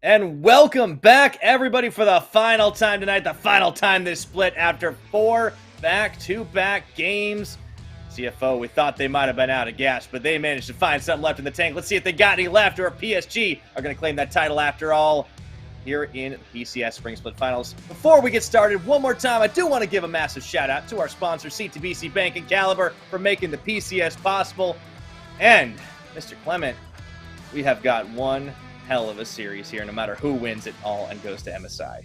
And welcome back, everybody, for the final time tonight, the final time this split after 4 back-to-back games. CFO, we thought they might have been out of gas, but they managed to find something left in the tank. Let's see if they got any left, or if PSG are going to claim that title after all here in the PCS Spring Split Finals. Before we get started, one more time, I do want to give a massive shout-out to our sponsor, C2BC Bank and Caliber, for making the PCS possible. And, Mr. Clement, we have got one hell of a series here, no matter who wins it all and goes to MSI.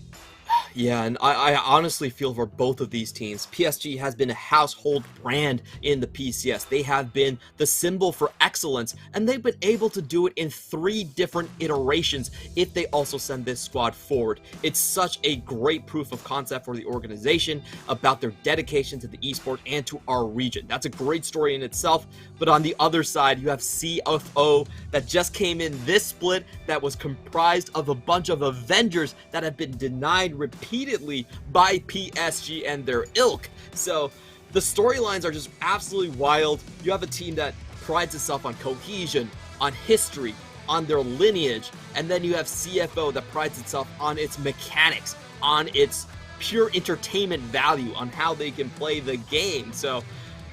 Yeah, and I honestly feel for both of these teams. PSG has been a household brand in the PCS. They have been the symbol for excellence, and they've been able to do it in 3 different iterations if they also send this squad forward. It's such a great proof of concept for the organization about their dedication to the esport and to our region. That's a great story in itself, but on the other side, you have CFO that just came in this split that was comprised of a bunch of Avengers that have been denied repeatedly by PSG and their ilk. So the storylines are just absolutely wild. You have a team that prides itself on cohesion, on history, on their lineage, and then you have CFO that prides itself on its mechanics, on its pure entertainment value, on how they can play the game. So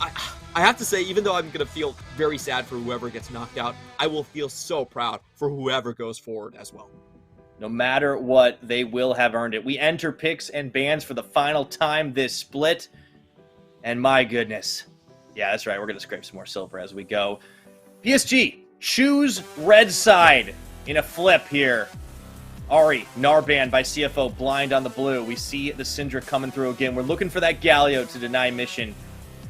I have to say, even though I'm going to feel very sad for whoever gets knocked out, I will feel so proud for whoever goes forward as well. No matter what, they will have earned it. We enter picks and bans for the final time this split. And my goodness. Yeah, that's right. We're going to scrape some more silver as we go. PSG, choose red side in a flip here. Ari, Narban by CFO, blind on the blue. We see the Syndra coming through again. We're looking for that Galio to deny mission.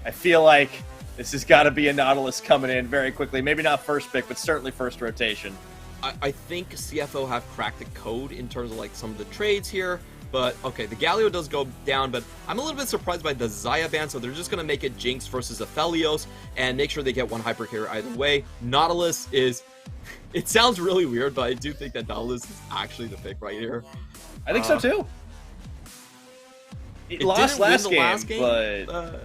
I feel like this has got to be a Nautilus coming in very quickly. Maybe not first pick, but certainly first rotation. I think CFO have cracked the code in terms of like some of the trades here, but okay, the Galio does go down, but I'm a little bit surprised by the Xayah ban, so they're just going to make it Jinx versus Aphelios and make sure they get one hyper carrier either way. Nautilus is, it sounds really weird, but I do think that Nautilus is actually the pick right here. I think so too. It lost last game, but...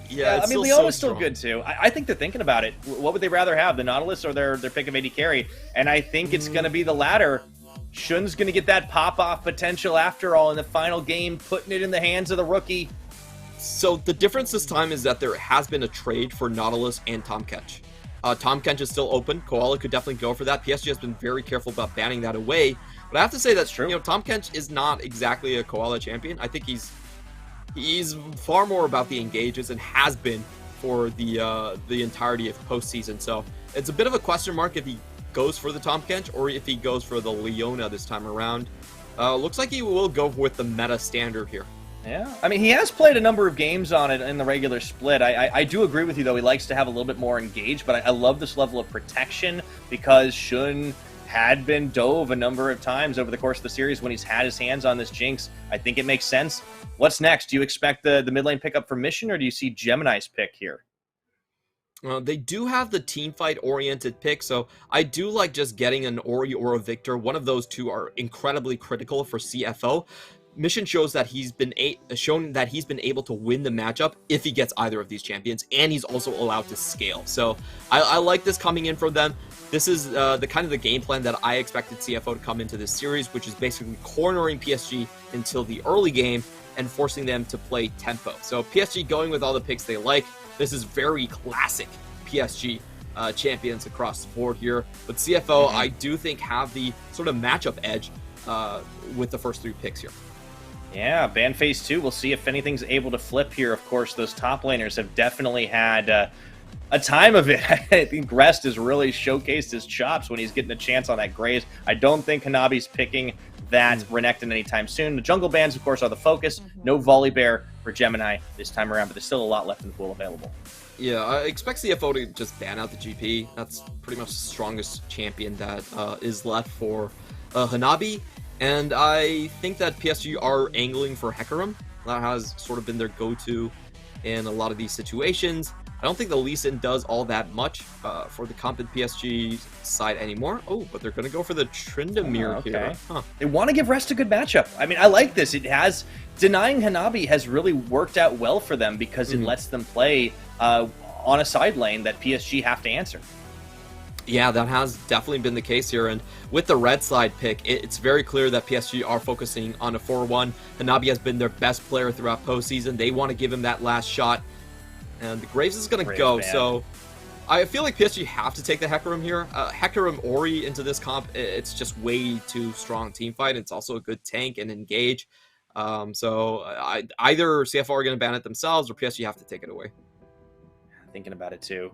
Yeah, I mean, Leon was still good, too. I think they're thinking about it. What would they rather have, the Nautilus or their pick of AD carry? And I think it's going to be the latter. Shun's going to get that pop-off potential after all in the final game, putting it in the hands of the rookie. So the difference this time is that there has been a trade for Nautilus and Tahm Kench. Tahm Kench is still open. Koala could definitely go for that. PSG has been very careful about banning that away. But I have to say that's true. You know, Tahm Kench is not exactly a Koala champion. I think he's far more about the engages and has been for the entirety of postseason. So it's a bit of a question mark if he goes for the Tahm Kench or if he goes for the Leona this time around. Looks like he will go with the meta standard here. Yeah, I mean, he has played a number of games on it in the regular split. I do agree with you, though. He likes to have a little bit more engaged, but I love this level of protection because Shun had been dove a number of times over the course of the series when he's had his hands on this Jinx. I think it makes sense. What's next? Do you expect the mid lane pickup for Mission, or do you see Gemini's pick here? They do have the team fight oriented pick, so I do like just getting an Ori or a Victor. One of those two are incredibly critical for CFO. Mission shows that he's been able to win the matchup if he gets either of these champions, and he's also allowed to scale. So I like this coming in from them. This is the kind of the game plan that I expected CFO to come into this series, which is basically cornering PSG until the early game and forcing them to play tempo. So PSG going with all the picks they like. This is very classic PSG champions across the board here. But CFO, I do think, have the sort of matchup edge with the first 3 picks here. Yeah, ban phase 2. We'll see if anything's able to flip here. Of course, those top laners have definitely had a time of it. I think Rest has really showcased his chops when he's getting a chance on that Graze. I don't think Hanabi's picking that Renekton anytime soon. The jungle bans, of course, are the focus. No Volibear for Gemini this time around, but there's still a lot left in the pool available. Yeah, I expect CFO to just ban out the GP. That's pretty much the strongest champion that is left for Hanabi. And I think that PSG are angling for Hecarim. That has sort of been their go-to in a lot of these situations. I don't think the Lee Sin does all that much for the competent PSG side anymore. Oh, but they're going to go for the Tryndamere here. Huh. They want to give Rest a good matchup. I mean, I like this. Denying Hanabi has really worked out well for them because it lets them play on a side lane that PSG have to answer. Yeah, that has definitely been the case here, and with the red side pick, it's very clear that PSG are focusing on a 4-1. Hanabi has been their best player throughout postseason. They want to give him that last shot, and the Graves is going to go, man. so I feel like PSG have to take the Hecarim here. Hecarim Ori into this comp, it's just way too strong team fight. It's also a good tank and engage, so either CFO are going to ban it themselves, or PSG have to take it away. Thinking about it too.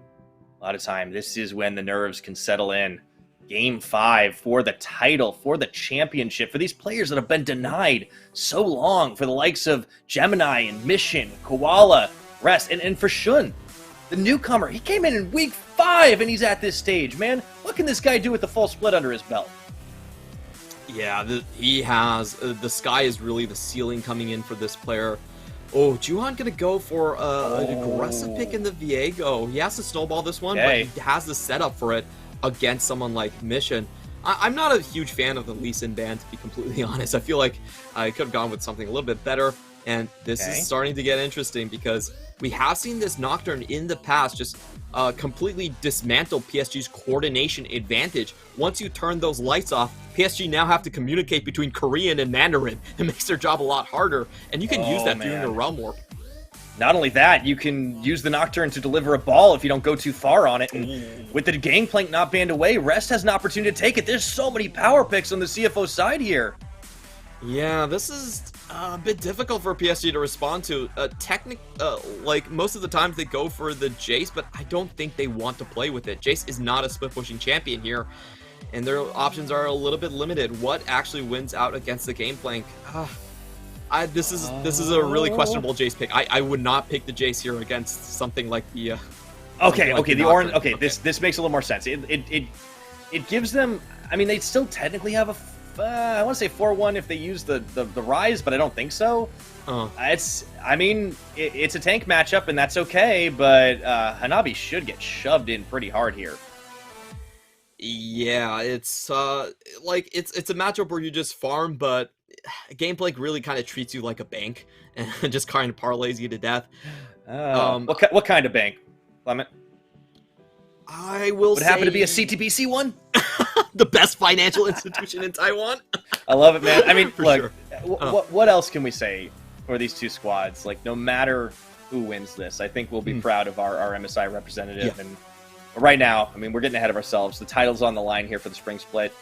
A lot of time, this is when the nerves can settle in. Game 5 for the title, for the championship, for these players that have been denied so long, for the likes of Gemini and Mission, Koala, Rest, and for Shun, the newcomer. He came in week 5 and he's at this stage, man. What can this guy do with the full split under his belt? Yeah, he has. The sky is really the ceiling coming in for this player. Oh, Juhan gonna go for an aggressive pick in the Viego. He has to snowball this one, but he has the setup for it against someone like Mission. I'm not a huge fan of the Lee Sin ban, to be completely honest. I feel like I could have gone with something a little bit better, and this is starting to get interesting because we have seen this Nocturne in the past just completely dismantle PSG's coordination advantage. Once you turn those lights off, PSG now have to communicate between Korean and Mandarin. It makes their job a lot harder, and you can use that during the Realm Warp. Not only that, you can use the Nocturne to deliver a ball if you don't go too far on it. And with the Gangplank not banned away, Rest has an opportunity to take it. There's so many power picks on the CFO side here. Yeah, this is a bit difficult for PSG to respond to. Like most of the times they go for the Jace, but I don't think they want to play with it. Jace is not a split pushing champion here, and their options are a little bit limited. What actually wins out against the Gangplank? This is a really questionable Jace pick. I would not pick the Jace here against something like the. The orange. Okay, this makes a little more sense. It gives them. I mean, they still technically have a. I want to say 4-1 if they use the Rise, but I don't think so. It's a tank matchup, and that's okay, but Hanabi should get shoved in pretty hard here. Yeah, it's a matchup where you just farm, but Gameplay really kind of treats you like a bank and just kind of parlays you to death. What kind of bank, Clement? I will say... Would it happen to be a CTBC one? The best financial institution in Taiwan? I love it, man. I mean, look, sure. What else can we say for these two squads? Like, no matter who wins this, I think we'll be proud of our MSI representative. Yeah. And right now, I mean, we're getting ahead of ourselves. The title's on the line here for the spring split.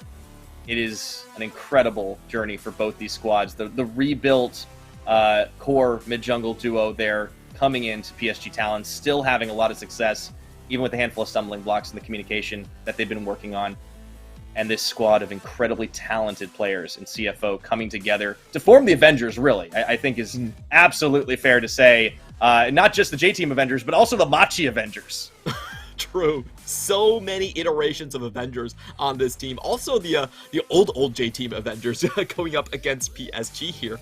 It is an incredible journey for both these squads. The rebuilt core mid-jungle duo there coming into PSG Talons, still having a lot of success, even with a handful of stumbling blocks in the communication that they've been working on. And this squad of incredibly talented players in CFO coming together to form the Avengers, really, I think is absolutely fair to say. Not just the J-Team Avengers, but also the Machi Avengers. True. So many iterations of Avengers on this team. Also the old J-Team Avengers going up against PSG here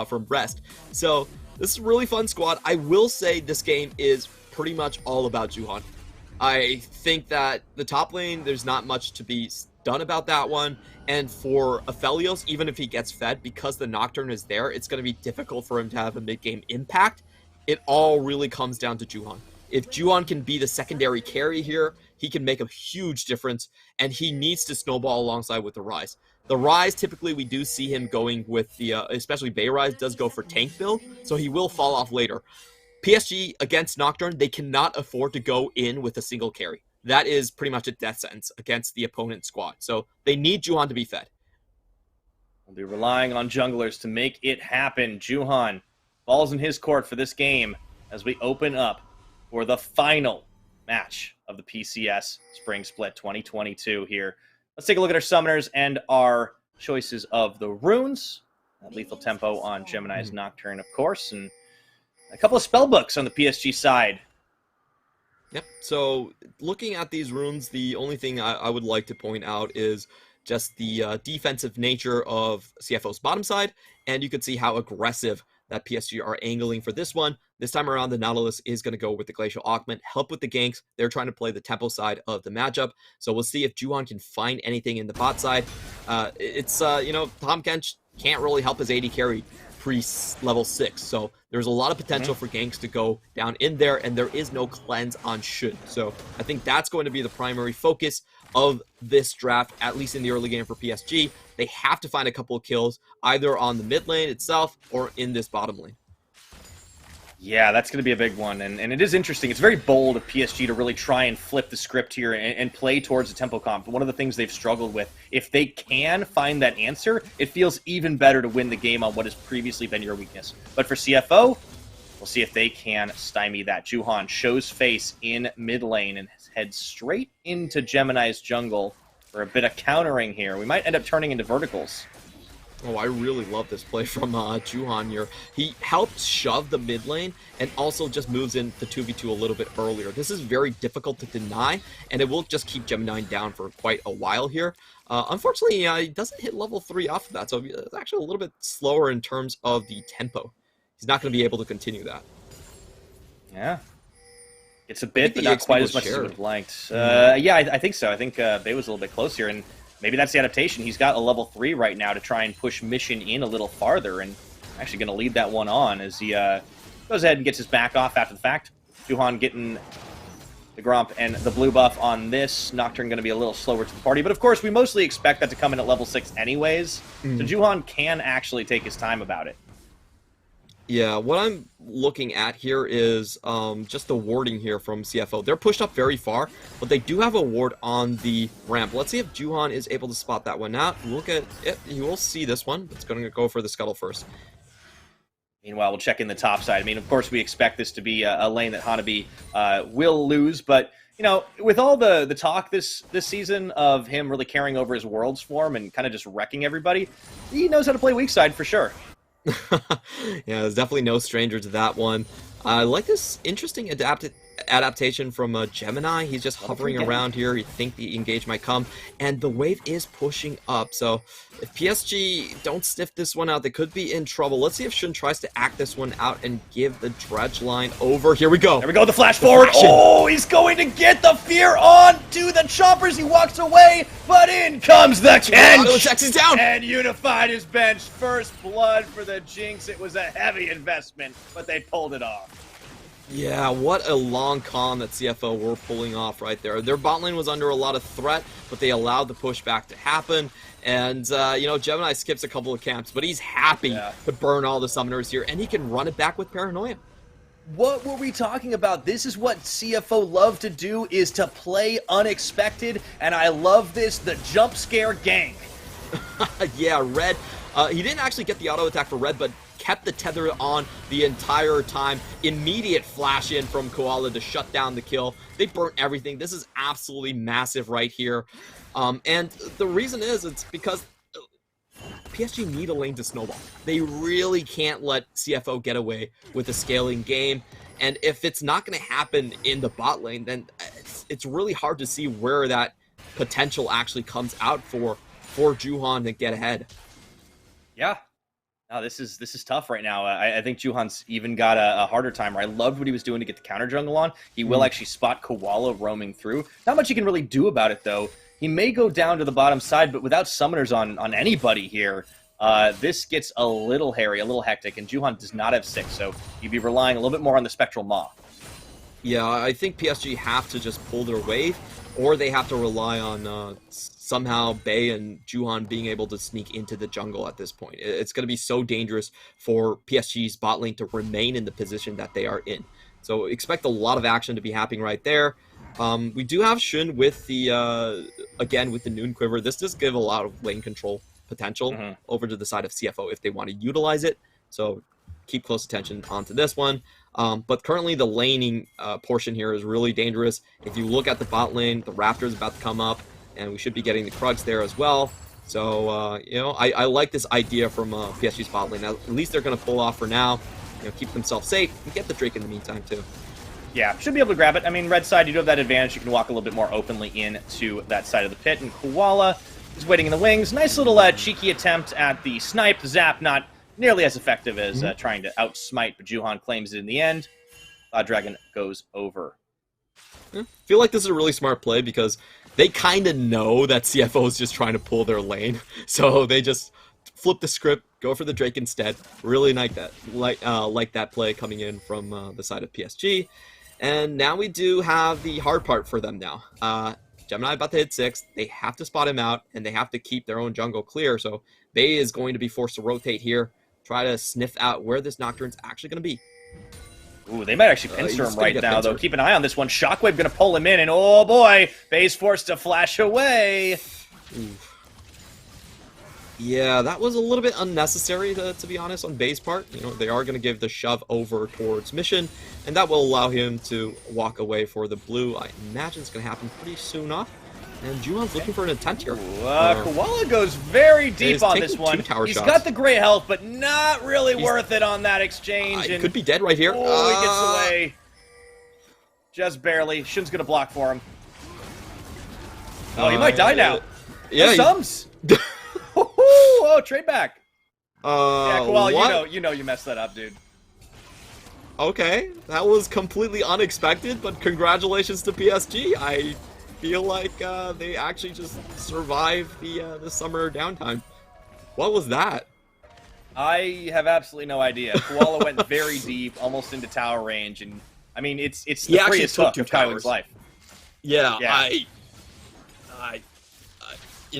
from Rest. So this is a really fun squad. I will say this game is pretty much all about Juhan. I think that the top lane, there's not much to be done about that one. And for Aphelios, even if he gets fed, because the Nocturne is there, it's going to be difficult for him to have a mid-game impact. It all really comes down to Juhan. If Juhan can be the secondary carry here, he can make a huge difference, and he needs to snowball alongside with the Rise. The Rise, typically we do see him going with the, especially Bay Rise does go for tank build, so he will fall off later. PSG against Nocturne, they cannot afford to go in with a single carry. That is pretty much a death sentence against the opponent's squad. So they need Juhan to be fed. We'll be relying on junglers to make it happen. Juhan, ball's in his court for this game as we open up for the final match of the PCS Spring Split 2022 here. Let's take a look at our summoners and our choices of the runes. Lethal Tempo on Gemini's Nocturne, of course, and a couple of spellbooks on the PSG side. Yep, so looking at these runes, the only thing I would like to point out is just the defensive nature of CFO's bottom side, and you can see how aggressive that PSG are angling for this one. This time around, the Nautilus is going to go with the Glacial Augment, help with the ganks. They're trying to play the tempo side of the matchup, so we'll see if Juhan can find anything in the bot side. Tom Kench can't really help his AD carry pre-level 6, so There's a lot of potential for ganks to go down in there, and there is no cleanse on Shun. So I think that's going to be the primary focus of this draft, at least in the early game for PSG. They have to find a couple of kills, either on the mid lane itself or in this bottom lane. Yeah, that's going to be a big one, and it is interesting. It's very bold of PSG to really try and flip the script here and play towards the tempo comp. One of the things they've struggled with, if they can find that answer, it feels even better to win the game on what has previously been your weakness. But for CFO, we'll see if they can stymie that. Juhan shows face in mid lane and heads straight into Gemini's jungle for a bit of countering here. We might end up turning into verticals. Oh, I really love this play from Juhan here. He helps shove the mid lane and also just moves in the 2v2 a little bit earlier. This is very difficult to deny, and it will just keep Gemini down for quite a while here. Unfortunately, he doesn't hit level 3 off of that, so it's actually a little bit slower in terms of the tempo. He's not going to be able to continue that. Yeah. It's a bit, but not quite as much as you would have liked. Yeah, I think so. I think Bay was a little bit close here, and maybe that's the adaptation. He's got a level 3 right now to try and push Mission in a little farther, and actually going to lead that one on as he goes ahead and gets his back off after the fact. Juhan getting the Gromp and the blue buff on this. Nocturne going to be a little slower to the party, but of course we mostly expect that to come in at level 6 anyways, so Juhan can actually take his time about it. Yeah, what I'm looking at here is just the warding here from CFO. They're pushed up very far, but they do have a ward on the ramp. Let's see if Juhan is able to spot that one out. Look at it. You will see this one. It's going to go for the scuttle first. Meanwhile, we'll check in the top side. I mean, of course, we expect this to be a lane that Hanabi will lose, but you know, with all the talk this season of him really carrying over his Worlds form and kind of just wrecking everybody, he knows how to play weak side for sure. Yeah, there's definitely no stranger to that one. I like this interesting adaptation from Gemini. He's just hovering around here. You think the engage might come, and the wave is pushing up. So if PSG don't sniff this one out, they could be in trouble. Let's see if Shun tries to act this one out and give the dredge line over. Here we go. There we go, the flash forward. Oh, he's going to get the fear on to the choppers. He walks away, but in comes the Kench. He's down. And unified his bench. First blood for the Jinx. It was a heavy investment, but they pulled it off. Yeah, what a long con that CFO were pulling off right there. Their bot lane was under a lot of threat, but they allowed the pushback to happen. And, you know, Gemini skips a couple of camps, but he's happy to burn all the summoners here, and he can run it back with Paranoia. What were we talking about? This is what CFO love to do, is to play unexpected, and I love this, the jump scare gank. Yeah, Red, he didn't actually get the auto attack for Red, but kept the tether on the entire time. Immediate flash in from Koala to shut down the kill. They burnt everything. This is absolutely massive right here. And the reason is, it's because PSG need a lane to snowball. They really can't let CFO get away with a scaling game. And if it's not going to happen in the bot lane, then it's really hard to see where that potential actually comes out for Juhan to get ahead. Yeah. No, this is tough right now. I think Juhan's even got a harder time. I loved what he was doing to get the counter jungle on. He will actually spot Koala roaming through. Not much he can really do about it, though. He may go down to the bottom side, but without summoners on anybody here, this gets a little hairy, a little hectic, and Juhan does not have 6, so you'd be relying a little bit more on the Spectral Maw. Yeah, I think PSG have to just pull their wave, or they have to rely on somehow Bay and Juhan being able to sneak into the jungle at this point. It's going to be so dangerous for PSG's bot lane to remain in the position that they are in. So expect a lot of action to be happening right there. We do have Shun with the, again, with the Noon Quiver. This does give a lot of lane control potential over to the side of CFO if they want to utilize it. So keep close attention onto this one. But currently the laning portion here is really dangerous. If you look at the bot lane, the Raptor is about to come up, and we should be getting the Krugs there as well. So, you know, I like this idea from PSG's bot lane. At least they're going to pull off for now, you know, keep themselves safe, and get the Drake in the meantime, too. Yeah, should be able to grab it. I mean, red side, you do have that advantage. You can walk a little bit more openly into that side of the pit. And Koala is waiting in the wings. Nice little cheeky attempt at the snipe. Zap, not nearly as effective as trying to outsmite, but Juhan claims it in the end. Dragon goes over. I feel like this is a really smart play because they kind of know that CFO is just trying to pull their lane. So they just flip the script, Go for the Drake instead. Really like that play coming in from the side of PSG. And now we do have the hard part for them now. Gemini about to hit 6. They have to spot him out, and they have to keep their own jungle clear. So Bey is going to be forced to rotate here, try to sniff out where this Nocturne's actually going to be. Ooh, they might actually pincer him right now, though. Keep an eye on this one. Shockwave going to pull him in, and oh boy, Bey's forced to flash away. Ooh. Yeah, that was a little bit unnecessary, to be honest, on Bey's part. You know, they are going to give the shove over towards Mission, and that will allow him to walk away for the blue. I imagine it's going to happen pretty soon off. And Juhan's looking for an attempt here. Koala goes very deep on this one. He's got the great health, but not really worth it on that exchange. He could be dead right here. Oh, he gets away. Just barely. Shun's going to block for him. Oh, he might die now. Yeah. Sums. Oh, trade back. Yeah, Koala, you know you messed that up, dude. Okay, that was completely unexpected, but congratulations to PSG. I feel like they actually just survived the summer downtime. What was that? I have absolutely no idea. Koala went very deep, almost into tower range, and I mean it's the freest hook of Kyling's life. Yeah.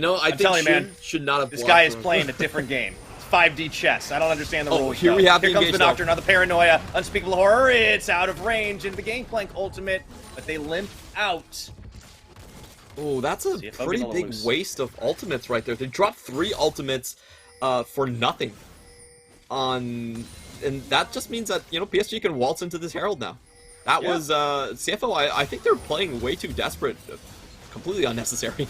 I think telling you, man, should not have. This guy is playing a different game. It's 5D chess. I don't understand the rules. Here comes the Nocturne, another Paranoia, Unspeakable Horror. It's out of range, and the Gangplank ultimate, but they limp out. Oh, that's a pretty big waste of ultimates right there. They dropped 3 ultimates for nothing. And that just means that, PSG can waltz into this Herald now. That was CFO. I think they're playing way too desperate. Completely unnecessary.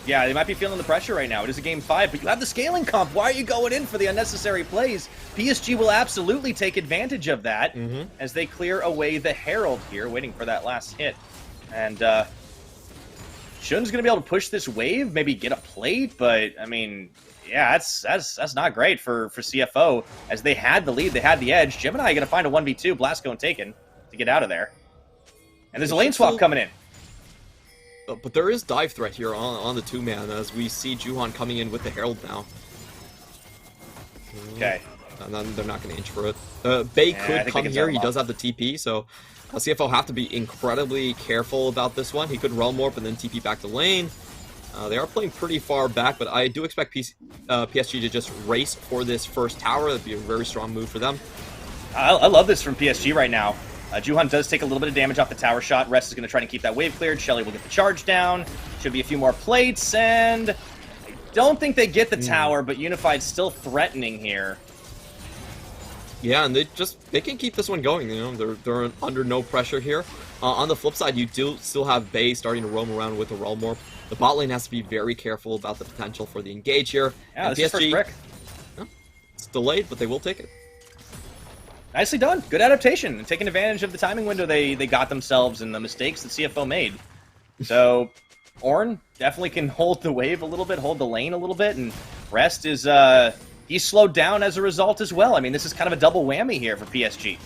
Yeah, they might be feeling the pressure right now. It is a game 5, but you have the scaling comp. Why are you going in for the unnecessary plays? PSG will absolutely take advantage of that as they clear away the Herald here, waiting for that last hit. And Shun's going to be able to push this wave, maybe get a plate, but, I mean, yeah, that's not great for CFO. As they had the lead, they had the edge. Gemini going to find a 1v2, Blasco taken to get out of there. And there's a lane swap coming in. But there is dive threat here on the 2-man as we see Juhan coming in with the Herald now. Okay. And then they're not going to inch for it. Bey could come here. He does have the TP, so CFO have to be incredibly careful about this one. He could realm warp and then TP back to lane. They are playing pretty far back, but I do expect PSG to just race for this first tower. That'd be a very strong move for them. I love this from PSG right now. Juhan does take a little bit of damage off the tower shot. Rest is going to try to keep that wave cleared. Shelly will get the charge down. Should be a few more plates, and I don't think they get the tower, but Unified's still threatening here. Yeah, and they can keep this one going. They're under no pressure here. On the flip side, you do still have Bey starting to roam around with the Realm Warp. The bot lane has to be very careful about the potential for the engage here. Yeah, this is first brick. It's delayed, but they will take it. Nicely done. Good adaptation and taking advantage of the timing window they got themselves and the mistakes that CFO made. So, Ornn definitely can hold the wave a little bit, hold the lane a little bit, and Rest is, he's slowed down as a result as well. I mean, this is kind of a double whammy here for PSG.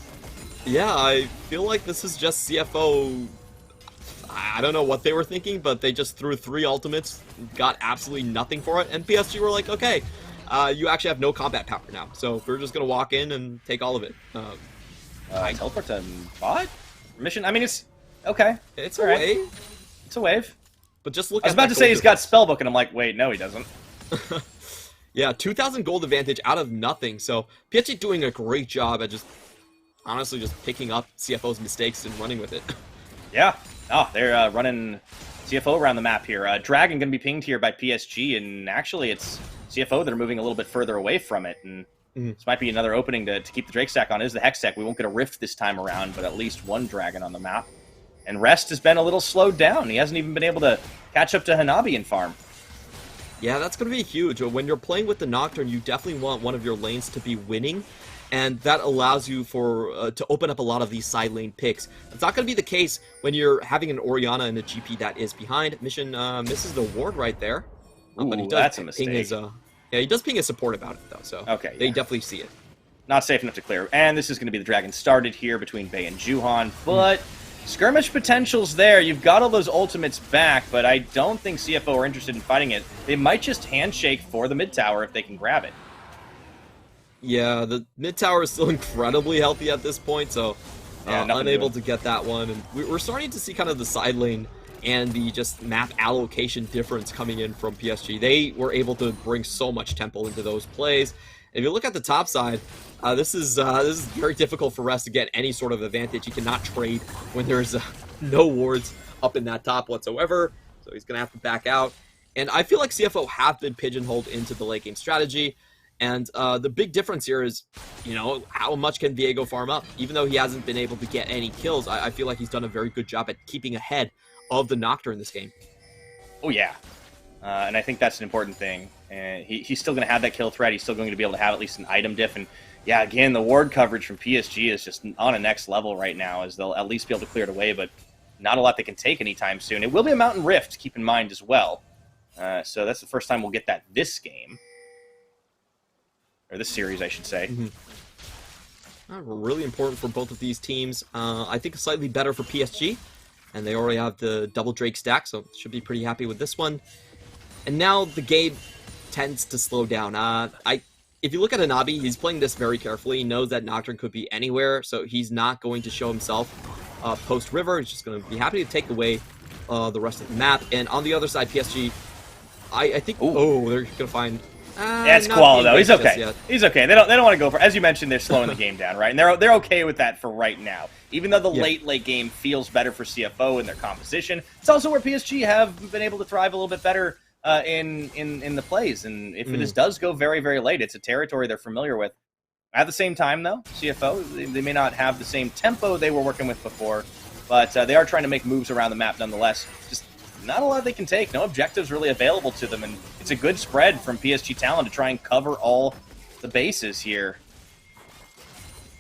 Yeah, I feel like this is just CFO. I don't know what they were thinking, but they just threw 3 ultimates, got absolutely nothing for it, and PSG were like, okay, you actually have no combat power now, so we're just going to walk in and take all of it. Teleport to bot? Mission? I mean, it's okay. It's a wave. It's a wave. But just look I was about to say he's got Spellbook, and I'm like, wait, no, he doesn't. Yeah, 2,000 gold advantage out of nothing, so PSG doing a great job at honestly just picking up CFO's mistakes and running with it. Yeah. Oh, they're running CFO around the map here. Dragon going to be pinged here by PSG, and actually it's CFO that are moving a little bit further away from it, and this might be another opening to keep the Drake stack on. It is the Hex stack. We won't get a Rift this time around, but at least one Dragon on the map. And Rest has been a little slowed down. He hasn't even been able to catch up to Hanabi and farm. Yeah, that's going to be huge. When you're playing with the Nocturne, you definitely want one of your lanes to be winning, and that allows you to open up a lot of these side lane picks. It's not going to be the case when you're having an Orianna and a GP that is behind. Mission misses the ward right there. Ooh, but he does that's a mistake. He does ping his support about it, though, so they definitely see it. Not safe enough to clear. And this is going to be the Dragon started here between Bey and Juhan, but skirmish potential's there. You've got all those ultimates back, but I don't think CFO are interested in fighting it. They might just handshake for the mid tower if they can grab it. Yeah, the mid tower is still incredibly healthy at this point, so Yeah, nothing unable doing. to get that one. And we're starting to see kind of the side lane and the just map allocation difference coming in from PSG. They were able to bring so much tempo into those plays. If you look at the top side, this is very difficult for Rest to get any sort of advantage. He cannot trade when there's no wards up in that top whatsoever, so he's gonna have to back out. And I feel like CFO have been pigeonholed into the late game strategy. And the big difference here is, how much can Viego farm up? Even though he hasn't been able to get any kills, I feel like he's done a very good job at keeping ahead of the Nocturne in this game. Oh, yeah. And I think that's an important thing. And he's still going to have that kill threat. He's still going to be able to have at least an item diff. And yeah, again, the ward coverage from PSG is just on a next level right now, as they'll at least be able to clear it away, but not a lot they can take anytime soon. It will be a Mountain Rift, keep in mind as well. So that's the first time we'll get that this game. Or this series, I should say. Really important for both of these teams. I think slightly better for PSG, and they already have the double Drake stack, so should be pretty happy with this one. And now the game tends to slow down. If you look at Hanabi, he's playing this very carefully. He knows that Nocturne could be anywhere, so he's not going to show himself post-river. He's just going to be happy to take away the rest of the map. And on the other side, PSG, I think... Ooh. Oh, they're going to find... It's Koala though. He's okay. He's okay. They don't want to go for. As you mentioned, they're slowing the game down, right? And they're okay with that for right now. Even though the late game feels better for CFO and their composition, it's also where PSG have been able to thrive a little bit better in the plays. And if it does go very, very late, it's a territory they're familiar with. At the same time, though, CFO they may not have the same tempo they were working with before, but they are trying to make moves around the map nonetheless. Just not a lot they can take. No objectives really available to them, and it's a good spread from PSG Talon to try and cover all the bases here.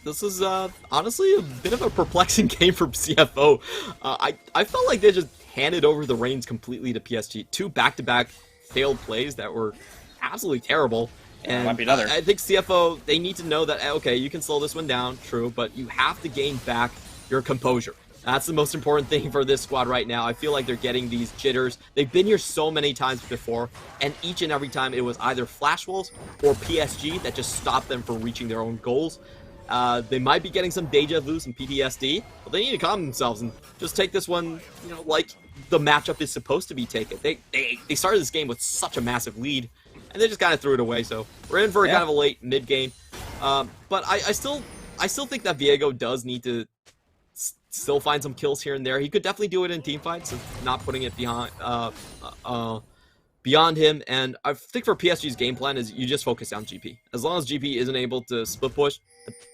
This is honestly a bit of a perplexing game from CFO. I felt like they just handed over the reins completely to PSG. Two back-to-back failed plays that were absolutely terrible. And might be another. I think CFO, they need to know that, okay, you can slow this one down, true, but you have to gain back your composure. That's the most important thing for this squad right now. I feel like they're getting these jitters. They've been here so many times before, and each and every time it was either Flash Wolves or PSG that just stopped them from reaching their own goals. They might be getting some deja vu, some PTSD, but they need to calm themselves and just take this one, like the matchup is supposed to be taken. They started this game with such a massive lead, and they just kind of threw it away. So we're in for a kind of a late mid game. But I still think that Viego does need to still find some kills here and there. He could definitely do it in team fights, so not putting it beyond him. And I think for PSG's game plan is you just focus on GP. As long as GP isn't able to split push,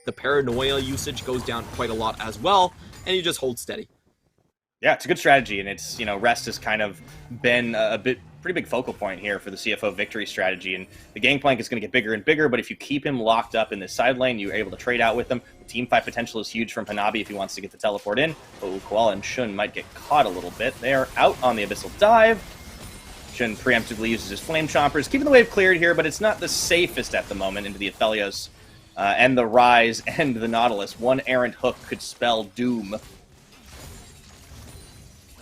the paranoia usage goes down quite a lot as well, and you just hold steady. Yeah, it's a good strategy, and it's, Rest has kind of been pretty big focal point here for the CFO victory strategy, and the gangplank is going to get bigger and bigger, but if you keep him locked up in this side lane, you're able to trade out with him. The team fight potential is huge from Hanabi if he wants to get the teleport in, but Koala and Shun might get caught a little bit. They are out on the Abyssal Dive. Shun preemptively uses his Flame Chompers, keeping the wave cleared here, but it's not the safest at the moment into the Aphelios and the Rise and the Nautilus. One errant hook could spell doom.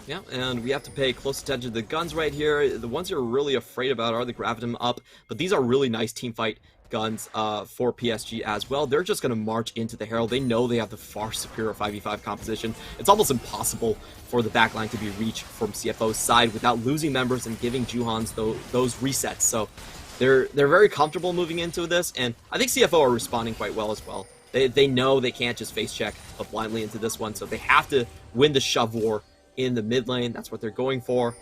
Yeah, and we have to pay close attention to the guns right here. The ones you're really afraid about are the Gravitum up, but these are really nice teamfight guns for PSG as well. They're just going to march into the Herald. They know they have the far superior 5v5 composition. It's almost impossible for the backline to be reached from CFO's side without losing members and giving Juhans those resets. So they're very comfortable moving into this, and I think CFO are responding quite well as well. They know they can't just face check blindly into this one, so they have to win the shove war in the mid lane. That's what they're going for,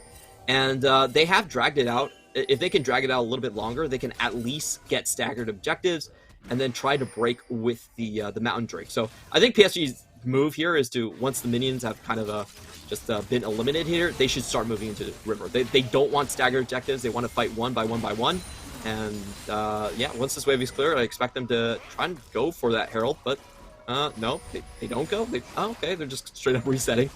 and they have dragged it out. If they can drag it out a little bit longer, they can at least get staggered objectives and then try to break with the Mountain Drake. So I think PSG's move here is to, once the minions have kind of just been eliminated here, they should start moving into the river. They don't want staggered objectives. They want to fight one by one by one. And yeah, once this wave is clear, I expect them to try and go for that Herald, but no, they don't go. Okay, they're just straight up resetting.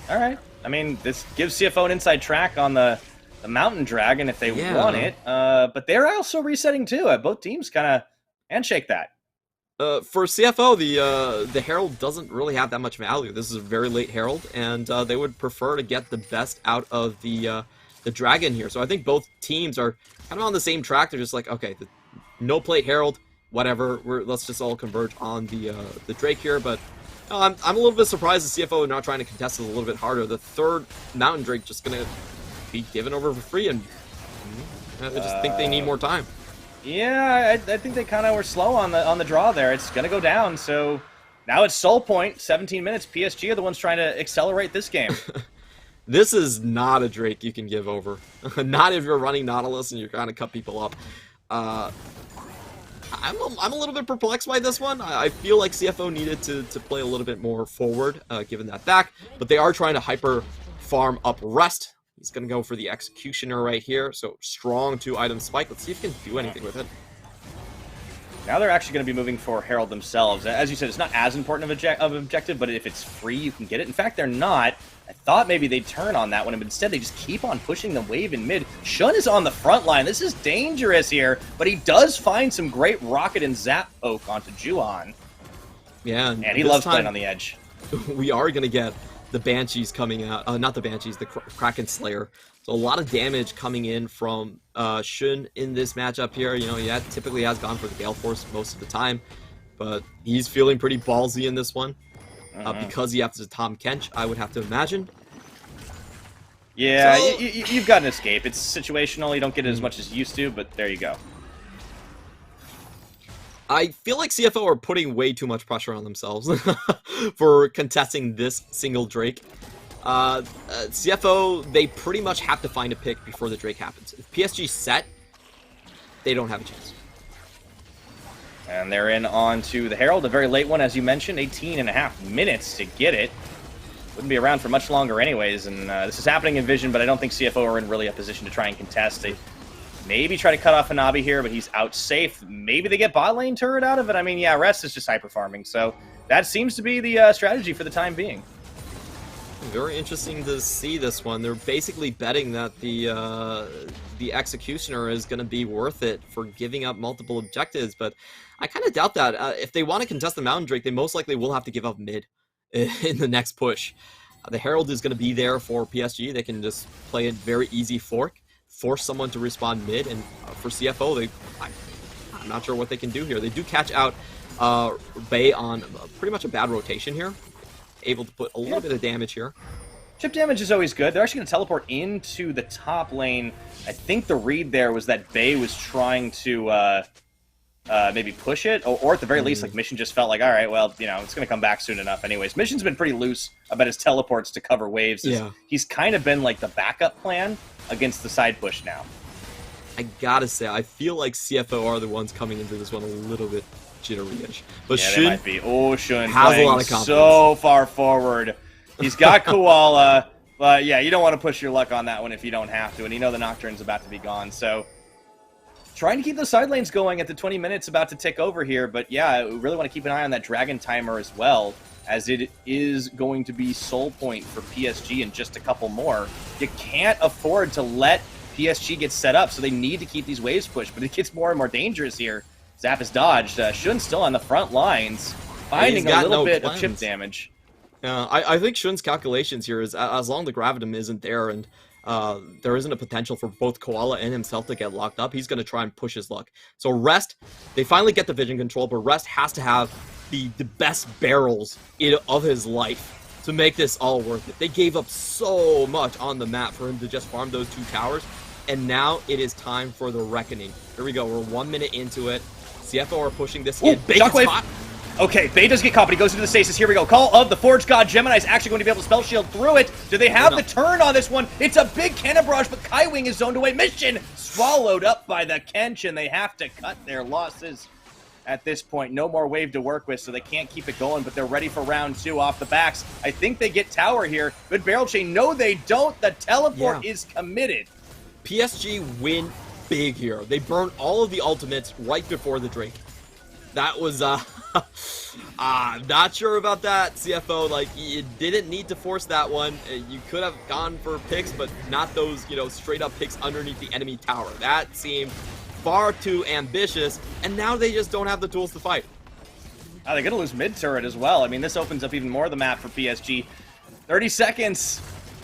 All right. I mean, this gives CFO an inside track on the Mountain Dragon if they want it. But they're also resetting too. Both teams kind of handshake that. For CFO, the Herald doesn't really have that much value. This is a very late Herald, and they would prefer to get the best out of the Dragon here. So I think both teams are kind of on the same track. They're just like, okay, no plate Herald, whatever. Let's just all converge on the Drake here. But I'm a little bit surprised the CFO not trying to contest this a little bit harder. The third Mountain Drake just gonna be given over for free, and I just think they need more time. Yeah, I think they kind of were slow on the draw there. It's gonna go down, so now it's Soul Point, 17 minutes. PSG are the ones trying to accelerate this game. This is not a Drake you can give over. Not if you're running Nautilus and you're trying to cut people up. I'm a little bit perplexed by this one. I feel like CFO needed to play a little bit more forward, given that back. But they are trying to hyper farm up Rest. He's going to go for the Executioner right here. So strong 2-item spike. Let's see if he can do anything with it. Now they're actually going to be moving for Herald themselves. As you said, it's not as important of objective, but if it's free, you can get it. In fact, they're not. I thought maybe they'd turn on that one, but instead they just keep on pushing the wave in mid. Shun is on the front line. This is dangerous here, but he does find some great rocket and zap poke onto Juan. Yeah, and he loves playing on the edge. We are going to get the Banshees coming out. Not the Banshees, the Kraken Slayer. So a lot of damage coming in from Shun in this matchup here. You know, he typically has gone for the Gale Force most of the time, but he's feeling pretty ballsy in this one. Because he has to Tom Kench, I would have to imagine. Yeah, so, you've got an escape. It's situational. You don't get it as much as you used to, but there you go. I feel like CFO are putting way too much pressure on themselves for contesting this single Drake. CFO, they pretty much have to find a pick before the Drake happens. If PSG set, they don't have a chance. And they're in on to the Herald, a very late one, as you mentioned, 18.5 minutes to get it. Wouldn't be around for much longer anyways, and this is happening in Vision, but I don't think CFO are in really a position to try and contest. They maybe try to cut off Hanabi here, but he's out safe. Maybe they get bot lane turret out of it. I mean, yeah, Rest is just hyper farming, so that seems to be the strategy for the time being. Very interesting to see this one. They're basically betting that the Executioner is going to be worth it for giving up multiple objectives, but I kind of doubt that. If they want to contest the Mountain Drake, they most likely will have to give up mid in the next push. The Herald is going to be there for PSG. They can just play a very easy fork, force someone to respawn mid, and for CFO, I'm not sure what they can do here. They do catch out Bay on pretty much a bad rotation here. Able to put a little bit of damage here. Chip damage is always good. They're actually going to teleport into the top lane. I think the read there was that Bay was trying to maybe push it, or at the very least, like Mission just felt like, all right, well, you know, it's going to come back soon enough anyways. Mission's been pretty loose about his teleports to cover waves. Yeah. He's kind of been like the backup plan against the side push now. I gotta say, I feel like CFO are the ones coming into this one a little bit jittery-ish. But yeah, Shun they might be. Oh, Shun has playing a lot of confidence. So far forward. He's got Koala, but yeah, you don't want to push your luck on that one if you don't have to, and you know the Nocturne's about to be gone, so trying to keep those side lanes going at the 20 minutes about to tick over here, but yeah, we really want to keep an eye on that Dragon timer as well, as it is going to be Soul Point for PSG in just a couple more. You can't afford to let PSG get set up, so they need to keep these waves pushed, but it gets more and more dangerous here. Zap is dodged. Shun's still on the front lines, finding a little bit of chip damage. I think Shun's calculations here is, as long as the Gravitum isn't there and there isn't a potential for both Koala and himself to get locked up, he's going to try and push his luck. So Rest, they finally get the vision control, but Rest has to have the best barrels of his life to make this all worth it. They gave up so much on the map for him to just farm those 2 towers, and now it is time for the reckoning. Here we go. We're 1 minute into it. CFO are pushing this in. Shockwave. Okay, Bay does get caught, but he goes into the stasis. Here we go. Call of the Forge God. Gemini's actually going to be able to spell shield through it. Do they have the turn on this one? It's a big cannon barrage, but Kaiwing is zoned away. Mission swallowed up by the Kench, and they have to cut their losses at this point. No more wave to work with, so they can't keep it going, but they're ready for round 2 off the backs. I think they get tower here. Good barrel chain. No, they don't. The teleport is committed. PSG win big here. They burn all of the ultimates right before the Drake. That was, I'm not sure about that, CFO. Like, you didn't need to force that one. You could have gone for picks, but not those, you know, straight-up picks underneath the enemy tower. That seemed far too ambitious, and now they just don't have the tools to fight. Oh, they're going to lose mid-turret as well. I mean, this opens up even more of the map for PSG. 30 seconds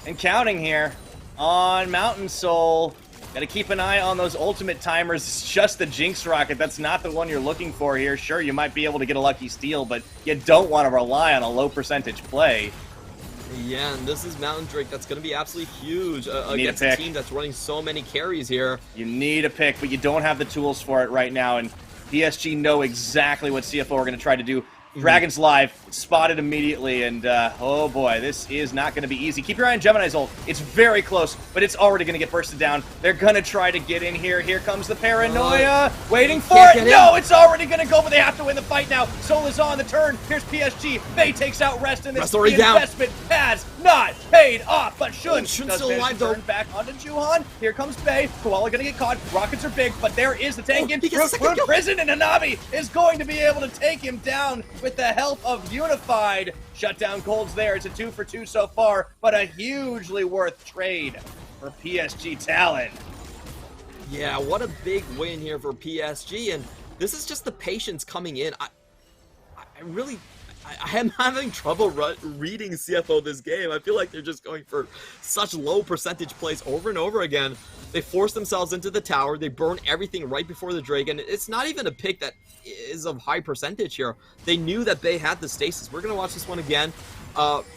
and counting here on Mountain Soul. Gotta keep an eye on those ultimate timers. It's just the Jinx Rocket. That's not the one you're looking for here. Sure, you might be able to get a lucky steal, but you don't want to rely on a low percentage play. Yeah, and this is Mountain Drake. That's going to be absolutely huge against a team that's running so many carries here. You need a pick, but you don't have the tools for it right now, and PSG know exactly what CFO are going to try to do. Dragon's live, spotted immediately, and oh boy, this is not going to be easy. Keep your eye on Gemini's ult. It's very close, but it's already going to get bursted down. They're going to try to get in here. Here comes the paranoia. Waiting for it. No, it's already going to go, but they have to win the fight now. Soul is on the turn. Here's PSG. Bay takes out Rest, and this investment has not paid off, but Shun does still alive, turn back onto Juhan. Here comes Bay. Koala going to get caught. Rockets are big, but there is the tank in. Root Prison, and Hanabi is going to be able to take him down with the help of Unified. Shutdown Cold's there. It's a 2-for-2 so far, but a hugely worth trade for PSG Talon. Yeah, what a big win here for PSG, and this is just the patience coming in. I am having trouble reading CFO this game. I feel like they're just going for such low percentage plays over and over again. They force themselves into the tower. They burn everything right before the Dragon. It's not even a pick that is of high percentage here. They knew that they had the stasis. We're going to watch this one again.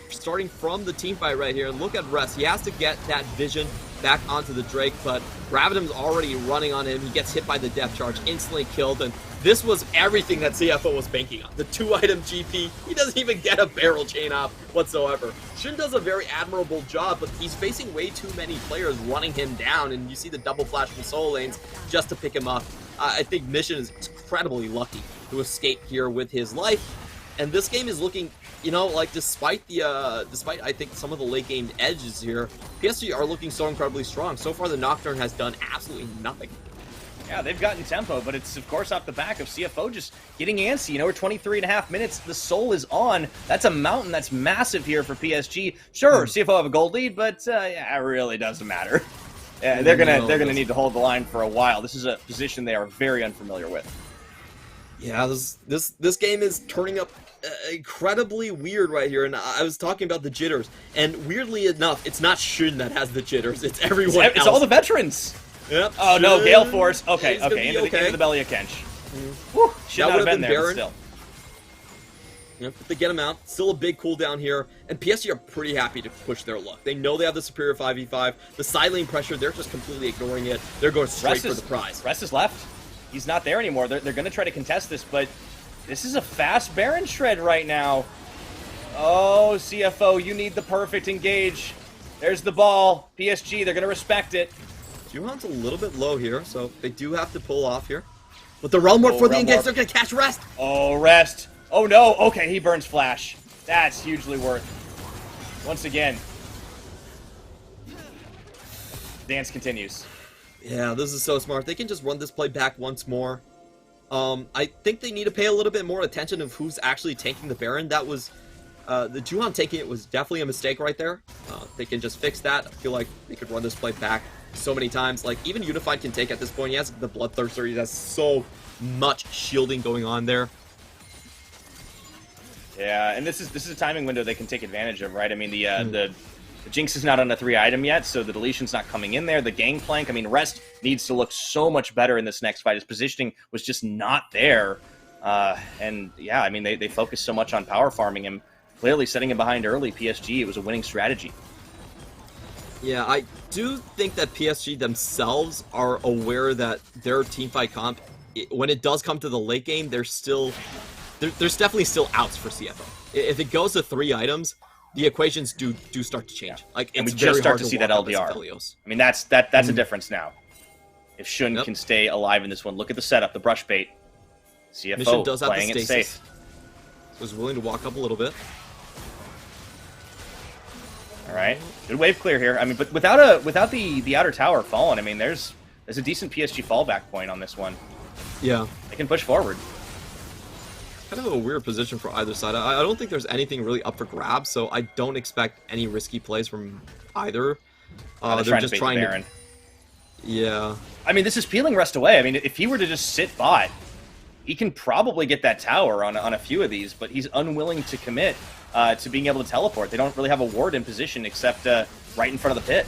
Starting from the team fight right here. Look at Rest. He has to get that vision back onto the Drake, but Gravitum's already running on him. He gets hit by the depth charge, instantly killed, and this was everything that CFO was banking on. The 2-item GP, he doesn't even get a barrel chain off whatsoever. Shin does a very admirable job, but he's facing way too many players running him down, and you see the double flash from Soul Lanes just to pick him up. I think Mission is incredibly lucky to escape here with his life, and this game is looking, you know, like despite I think some of the late game edges here, PSG are looking so incredibly strong. So far the Nocturne has done absolutely nothing. Yeah, they've gotten tempo, but it's, of course, off the back of CFO just getting antsy. You know, we're 23.5 minutes. The Soul is on. That's a mountain that's massive here for PSG. Sure, CFO have a gold lead, but yeah, it really doesn't matter. Yeah, they're gonna need to hold the line for a while. This is a position they are very unfamiliar with. Yeah, this game is turning up incredibly weird right here, and I was talking about the jitters, and weirdly enough, it's not Shun that has the jitters. It's everyone else. It's all the veterans. Yep. Oh no, Gale Force. Okay, into the belly of Kench. Whew, should not have been there, but still. Yep, they get him out. Still a big cooldown here, and PSG are pretty happy to push their luck. They know they have the superior 5v5. The side lane pressure, they're just completely ignoring it. They're going straight for the prize. Rest is left. He's not there anymore. They're going to try to contest this, but this is a fast Baron shred right now. Oh, CFO, you need the perfect engage. There's the ball. PSG, they're going to respect it. Juhan's a little bit low here, so they do have to pull off here. But the Realm Warp for the engage, they're going to catch Rest. Oh, Rest. Oh, no. Okay, he burns Flash. That's hugely worth. Once again. Dance continues. Yeah, this is so smart. They can just run this play back once more. I think they need to pay a little bit more attention of who's actually tanking the Baron. That was, the Juhan taking it was definitely a mistake right there. They can just fix that. I feel like they could run this play back so many times. Like, even Unified can take at this point. He has the Bloodthirster. He has so much shielding going on there. Yeah, and this is a timing window they can take advantage of, right? I mean, the Jinx is not on a 3-item yet, so the deletion's not coming in there. The Gangplank, I mean, Rest needs to look so much better in this next fight. His positioning was just not there. And yeah, I mean, they focused so much on power farming him. Clearly setting him behind early, PSG, it was a winning strategy. Yeah, I do think that PSG themselves are aware that their teamfight comp, when it does come to the late game, there's definitely still outs for CFO. If it goes to 3 items, the equations do start to change. Yeah. Like, and it's we just start to see that LDR. I mean, that's a difference now. If Shun can stay alive in this one, look at the setup, the brush bait. CFO Mission does have playing the it safe. Was willing to walk up a little bit. All right, good wave clear here. I mean, but without the outer tower falling, I mean, there's a decent PSG fallback point on this one. Yeah, they can push forward. Kind of a weird position for either side. I don't think there's anything really up for grabs, so I don't expect any risky plays from either. They're just trying to. Yeah. I mean, this is peeling Rest away. I mean, if he were to just sit bot, he can probably get that tower on a few of these, but he's unwilling to commit to being able to teleport. They don't really have a ward in position except right in front of the pit.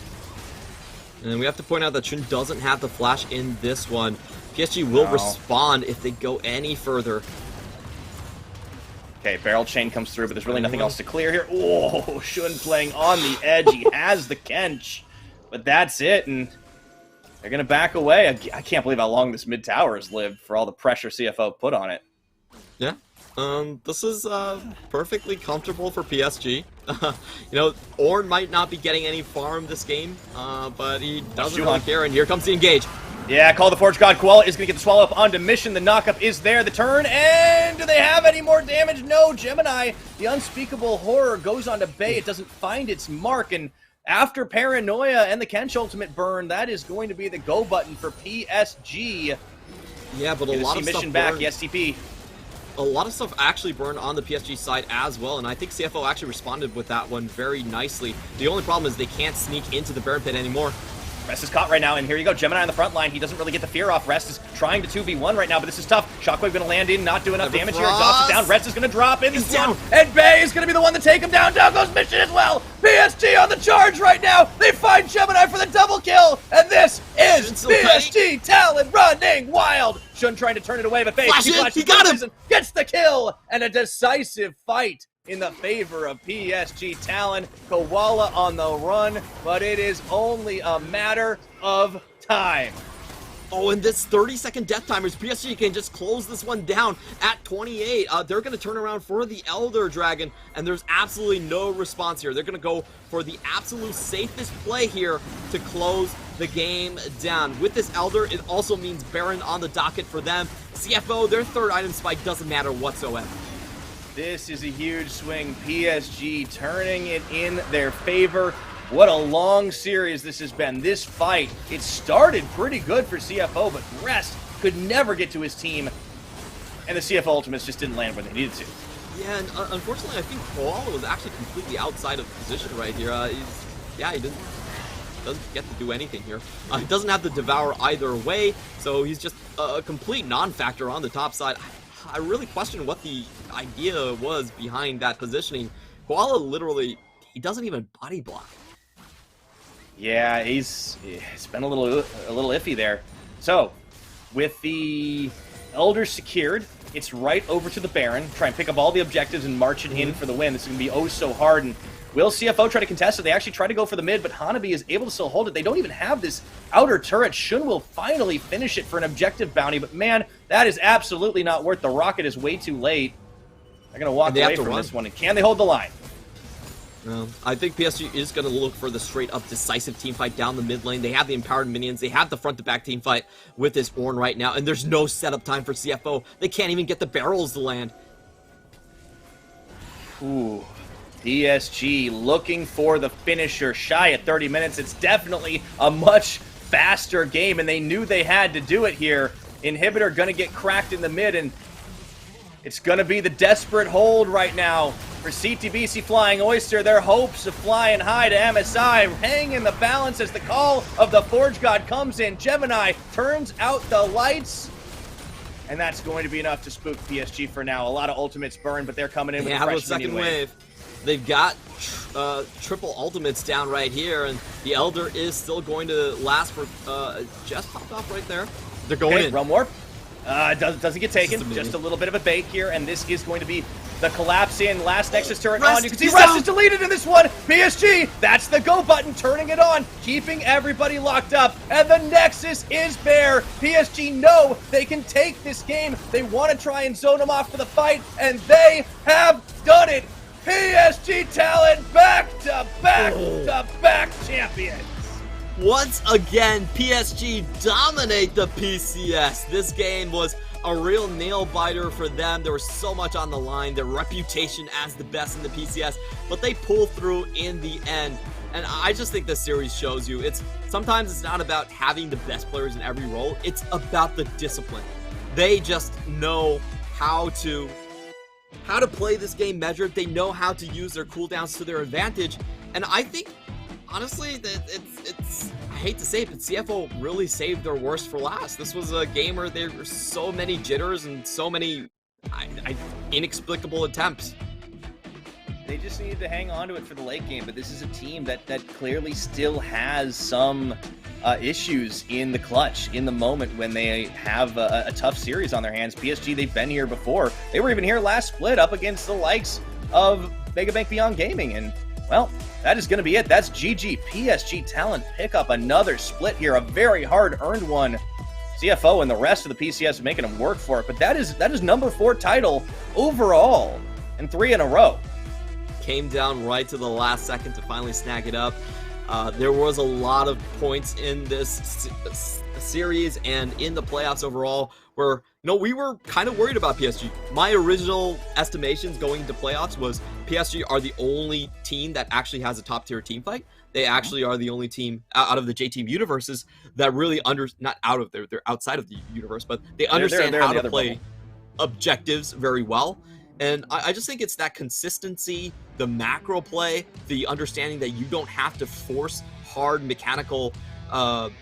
And we have to point out that Chun doesn't have the flash in this one. PSG will respond if they go any further. Okay, barrel chain comes through, but there's really nothing else to clear here. Oh, Shun playing on the edge. He has the Kench, but that's it, and they're going to back away. I can't believe how long this mid tower has lived for all the pressure CFO put on it. Yeah. This is perfectly comfortable for PSG. You know, Ornn might not be getting any farm this game, but he doesn't really care, and here comes the engage. Yeah, Call the Forge God. Koala is going to get the swallow up onto mission. The knockup is there. The turn, and do they have any more damage? No, Gemini, the unspeakable horror, goes onto Bay. It doesn't find its mark, and after Paranoia and the Kench ultimate burn, that is going to be the go button for PSG. Yeah, but a lot of mission stuff back, burned. yes, TP. A lot of stuff actually burned on the PSG side as well, and I think CFO actually responded with that one very nicely. The only problem is they can't sneak into the Baron Pit anymore. Rest is caught right now, and here you go. Gemini on the front line. He doesn't really get the fear off. Rest is trying to 2v1 right now, but this is tough. Shockwave going to land in, not do enough damage here. Exhaust is down. Rest is going to drop in. This down, and Bay is going to be the one to take him down. Down goes Mission as well. PSG on the charge right now. They find Gemini for the double kill, and this is PSG Talon running wild. Shun trying to turn it away, but Bay he got him. Gets the kill, and a decisive fight in the favor of PSG Talon. Koala on the run, but it is only a matter of time. Oh, and this 30-second death timers, PSG can just close this one down at 28. They're going to turn around for the Elder Dragon, and there's absolutely no response here. They're going to go for the absolute safest play here to close the game down. With this Elder, it also means Baron on the docket for them. CFO, their third item spike doesn't matter whatsoever. This is a huge swing. PSG turning it in their favor. What a long series this has been. This fight, it started pretty good for CFO, but Rest could never get to his team. And the CFO ultimates just didn't land where they needed to. Yeah, and unfortunately, I think Koala was actually completely outside of position right here. He doesn't get to do anything here. He doesn't have to devour either way, so he's just a complete non-factor on the top side. I really question what the idea was behind that positioning. Koala literally, he doesn't even body block. Yeah, it's been a little iffy there. So, with the Elder secured, it's right over to the Baron. Try and pick up all the objectives and march it in for the win. This is going to be oh so hard. And will CFO try to contest it? They actually try to go for the mid, but Hanabi is able to still hold it. They don't even have this outer turret. Shun will finally finish it for an objective bounty, but man, that is absolutely not worth. The rocket is way too late. They're going to walk away from this one. And can they hold the line? I think PSG is going to look for the straight-up decisive team fight down the mid lane. They have the empowered minions. They have the front-to-back team fight with this Ornn right now, and there's no setup time for CFO. They can't even get the barrels to land. Ooh. PSG looking for the finisher. Shy at 30 minutes. It's definitely a much faster game, and they knew they had to do it here. Inhibitor going to get cracked in the mid, and it's going to be the desperate hold right now for CTBC Flying Oyster. Their hopes of flying high to MSI hang in the balance as the call of the Forge God comes in. Gemini turns out the lights, and that's going to be enough to spook PSG for now. A lot of ultimates burn, but they're coming in with a fresh second minion wave. They've got triple ultimates down right here, and the Elder is still going to last for just popped off right there. They're going in. Realm Warp. Doesn't get taken. Just a little bit of a bait here, and this is going to be the collapse in. Last Nexus turret on. You can see Rest is deleted in this one. PSG, that's the go button, turning it on, keeping everybody locked up, and the Nexus is bare. PSG know they can take this game. They want to try and zone them off for the fight, and they have done it. PSG Talon back-to-back champions. Once again, PSG dominate the PCS. This game was a real nail-biter for them. There was so much on the line, their reputation as the best in the PCS, but they pulled through in the end. And I just think this series shows you, sometimes it's not about having the best players in every role, it's about the discipline. They just know how to play this game measured. They know how to use their cooldowns to their advantage. And I think, honestly, that I hate to say it, but CFO really saved their worst for last. This was a game where there were so many jitters and so many inexplicable attempts. They just needed to hang on to it for the late game, but this is a team that clearly still has some issues in the clutch, in the moment when they have a tough series on their hands. PSG, they've been here before. They were even here last split up against the likes of Megabank Beyond Gaming, and well, that is going to be it. That's GG. PSG Talent pick up another split here, a very hard-earned one. CFO and the rest of the PCS making them work for it, but that is number 4 title overall and 3 in a row. Came down right to the last second to finally snag it up. There was a lot of points in this series and in the playoffs overall where, we were kind of worried about PSG. My original estimations going into playoffs was PSG are the only team that actually has a top-tier team fight. They actually are the only team out of the J-Team universes that really not out of they're outside of the universe, but they understand how to play objectives very well. And I just think it's that consistency, the macro play, the understanding that you don't have to force hard mechanical that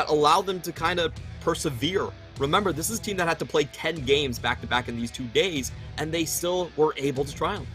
allow them to kind of persevere. Remember, this is a team that had to play 10 games back-to-back in these 2 days, and they still were able to triumph.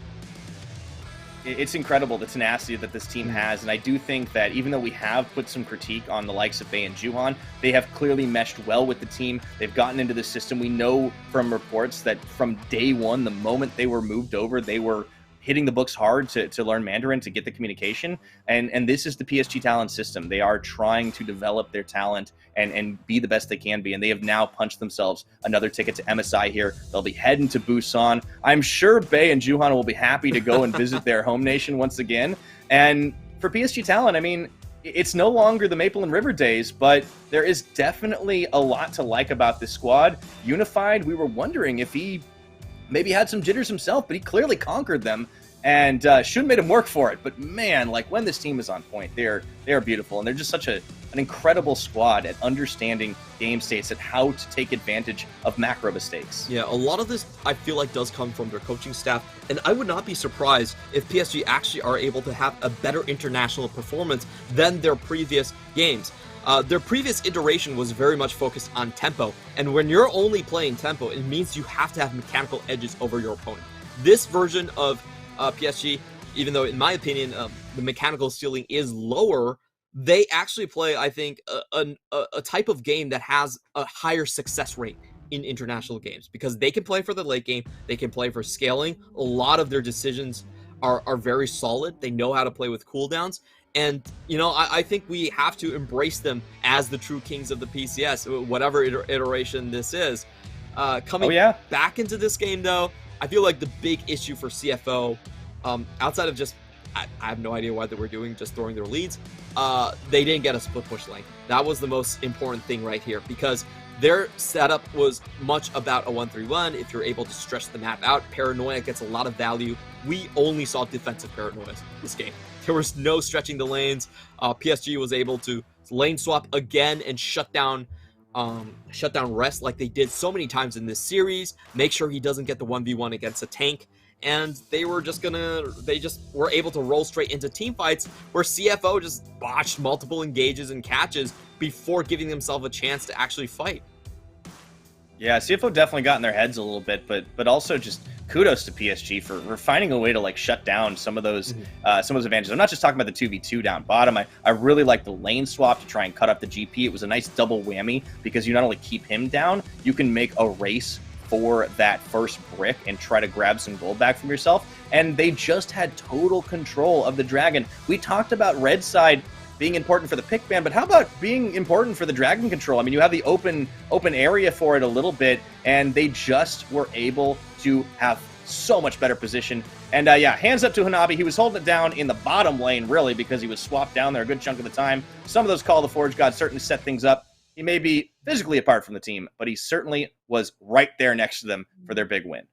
It's incredible the tenacity that this team has, and I do think that even though we have put some critique on the likes of Bay and Juhan, they have clearly meshed well with the team. They've gotten into the system. We know from reports that from day one, the moment they were moved over, they were hitting the books hard to learn Mandarin, to get the communication, and this is the PSG talent system. They are trying to develop their talent and be the best they can be, and they have now punched themselves another ticket to MSI here. They'll be heading to Busan. I'm sure Bay and Juhan will be happy to go and visit their home nation once again. And for PSG talent, I mean, it's no longer the Maple and River days, but there is definitely a lot to like about this squad. Unified, we were wondering if he maybe had some jitters himself, but he clearly conquered them, and Shun made him work for it. But man, like when this team is on point, they are beautiful, and they're just such an incredible squad at understanding game states and how to take advantage of macro mistakes. Yeah, a lot of this I feel like does come from their coaching staff, and I would not be surprised if PSG actually are able to have a better international performance than their previous games. Their previous iteration was very much focused on tempo, and when you're only playing tempo, it means you have to have mechanical edges over your opponent. This version of PSG, even though in my opinion the mechanical ceiling is lower, they actually play, I think, a type of game that has a higher success rate in international games, because they can play for the late game, they can play for scaling. A lot of their decisions are very solid. They know how to play with cooldowns. And, I think we have to embrace them as the true kings of the PCS, whatever iteration this is. Coming back into this game, though, I feel like the big issue for CFO, outside of just, I have no idea why they were doing, just throwing their leads, they didn't get a split push lane. That was the most important thing right here, because their setup was much about a 1-3-1. If you're able to stretch the map out, Paranoia gets a lot of value. We only saw defensive Paranoia this game. There was no stretching the lanes. PSG was able to lane swap again and shut down Rest like they did so many times in this series. Make sure he doesn't get the 1v1 against a tank. And they just were able to roll straight into team fights where CFO just botched multiple engages and catches before giving themselves a chance to actually fight. Yeah, CFO definitely got in their heads a little bit, but also just kudos to PSG for finding a way to shut down some of those advantages. I'm not just talking about the 2v2 down bottom. I really like the lane swap to try and cut up the GP. It was a nice double whammy because you not only keep him down, you can make a race for that first brick and try to grab some gold back from yourself. And they just had total control of the dragon. We talked about red side being important for the pick ban, but how about being important for the dragon control? I mean, you have the open area for it a little bit, and they just were able to have so much better position. And yeah, hands up to Hanabi. He was holding it down in the bottom lane, really, because he was swapped down there a good chunk of the time. Some of those Call of the Forge gods certainly set things up. He may be physically apart from the team, but he certainly was right there next to them for their big win.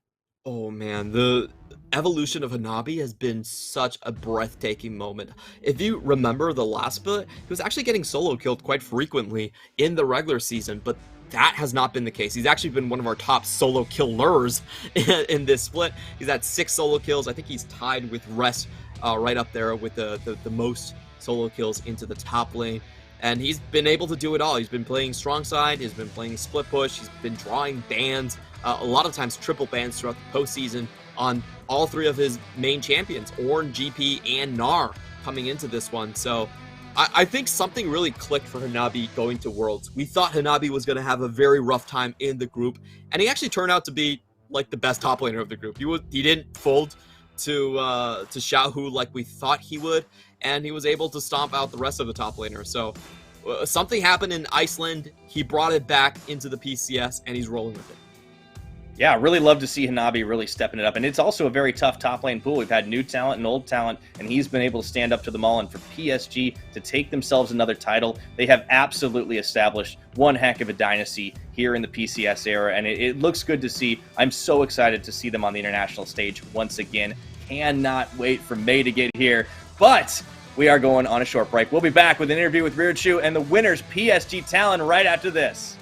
Oh man, the evolution of Hanabi has been such a breathtaking moment. If you remember the last split, he was actually getting solo killed quite frequently in the regular season, but that has not been the case. He's actually been one of our top solo killers in this split. He's had 6 solo kills. I think he's tied with Rest right up there with the most solo kills into the top lane. And he's been able to do it all. He's been playing strong side, he's been playing split push, he's been drawing bans, a lot of times triple bans throughout the postseason on all 3 of his main champions, Ornn, GP, and Gnar coming into this one. So I think something really clicked for Hanabi going to Worlds. We thought Hanabi was going to have a very rough time in the group, and he actually turned out to be like the best top laner of the group. He didn't fold to Xiaohu like we thought he would, and he was able to stomp out the rest of the top laner. So something happened in Iceland. He brought it back into the PCS, and he's rolling with it. Yeah, I really love to see Hanabi really stepping it up. And it's also a very tough top lane pool. We've had new talent and old talent, and he's been able to stand up to them all. And for PSG to take themselves another title, they have absolutely established one heck of a dynasty here in the PCS era. And it looks good to see. I'm so excited to see them on the international stage once again. Cannot wait for May to get here. But we are going on a short break. We'll be back with an interview with Rearchu and the winners PSG Talon right after this.